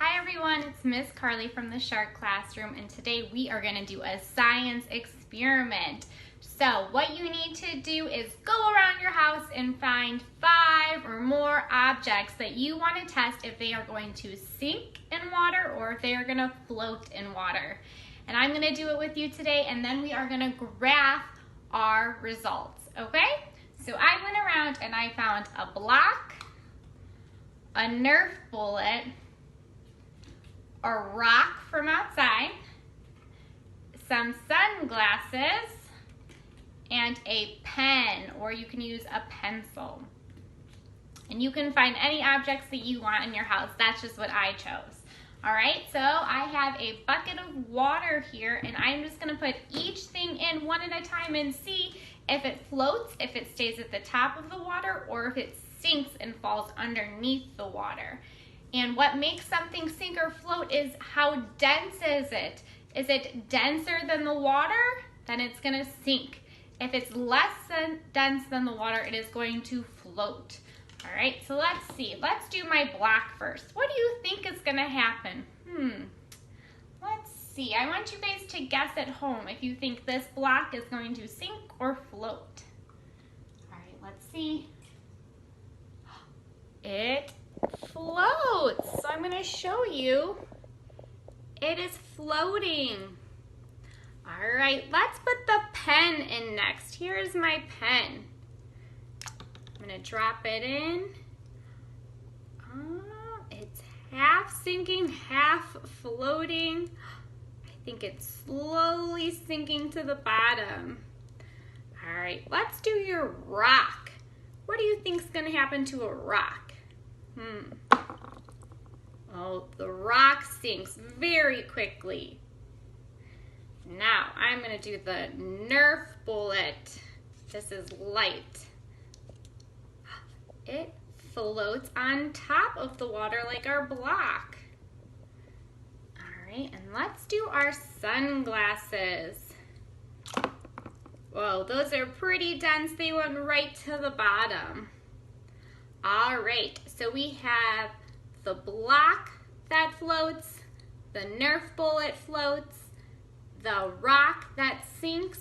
Hi everyone, it's Miss Carly from the Shark Classroom, and today we are going to do a science experiment. So what you need to do is go around your house and find 5 or more objects that you want to test if they are going to sink in water or if they are going to float in water. And I'm going to do it with you today, and then we are going to graph our results, okay? So I went around and I found a block, a Nerf bullet, a rock from outside, some sunglasses, and a pen, or you can use a pencil. And you can find any objects that you want in your house. That's just what I chose. All right, so I have a bucket of water here, and I'm just gonna put each thing in one at a time and see if it floats, if it stays at the top of the water, or if it sinks and falls underneath the water. And what makes something sink or float is how dense is it? Is it denser than the water? Then it's gonna sink. If it's less dense than the water, it is going to float. All right, so let's see. Let's do my block first. What do you think is gonna happen? Let's see. I want you guys to guess at home if you think this block is going to sink or float. All right, let's see. It floats. So I'm going to show you. It is floating. All right, let's put the pen in next. Here's my pen. I'm going to drop it in. It's half sinking, half floating. I think it's slowly sinking to the bottom. All right, let's do your rock. What do you think is going to happen to a rock? Oh, the rock sinks very quickly. Now, I'm going to do the Nerf bullet. This is light. It floats on top of the water like our block. All right, and let's do our sunglasses. Whoa, those are pretty dense. They went right to the bottom. All right, so we have the block that floats, the Nerf bullet floats, the rock that sinks,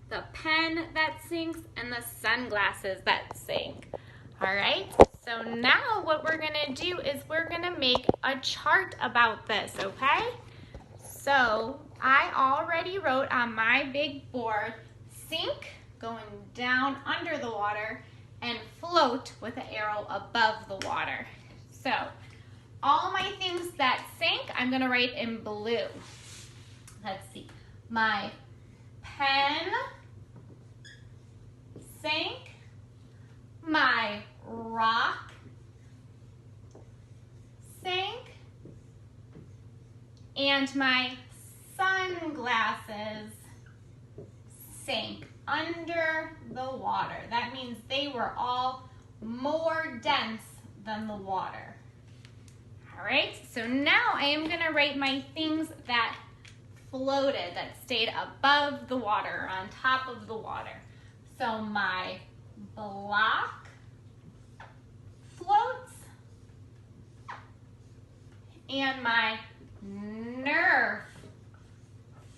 the pen that sinks, and the sunglasses that sink. All right, so now what we're gonna do is we're gonna make a chart about this, okay? So I already wrote on my big board, sink, going down under the water, and float with an arrow above the water. So all my things that sank, I'm gonna write in blue. Let's see, my pen sank, my rock sank, and my sunglasses sank under the water. That means they were all more dense than the water. All right, so now I am gonna write my things that floated, that stayed above the water, on top of the water. So my block floats, and my Nerf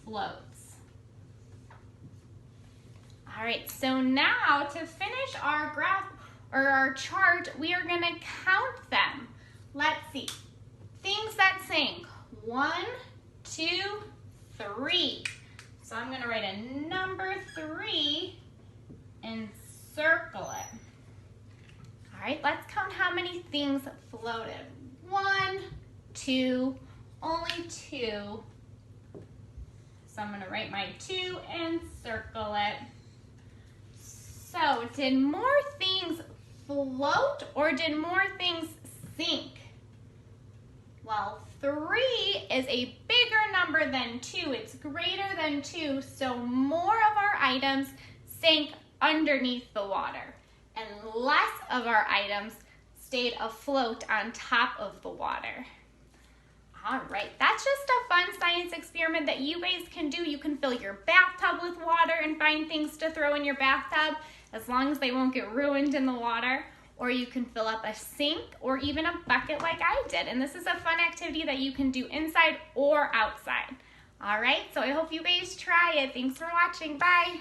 floats. All right, so now to finish our graph or our chart, we are gonna count them. Let's see, things that sank, 1, 2, 3. So I'm gonna write a number 3 and circle it. All right, let's count how many things floated. 1, 2, only 2. So I'm gonna write my 2 and circle it. So did more things float or did more things sink? Well, 3 is a bigger number than 2. It's greater than 2, so more of our items sank underneath the water, and less of our items stayed afloat on top of the water. All right, that's just a fun science experiment that you guys can do. You can fill your bathtub with water and find things to throw in your bathtub as long as they won't get ruined in the water. or you can fill up a sink or even a bucket like I did. And this is a fun activity that you can do inside or outside. All right, so I hope you guys try it. Thanks for watching. Bye.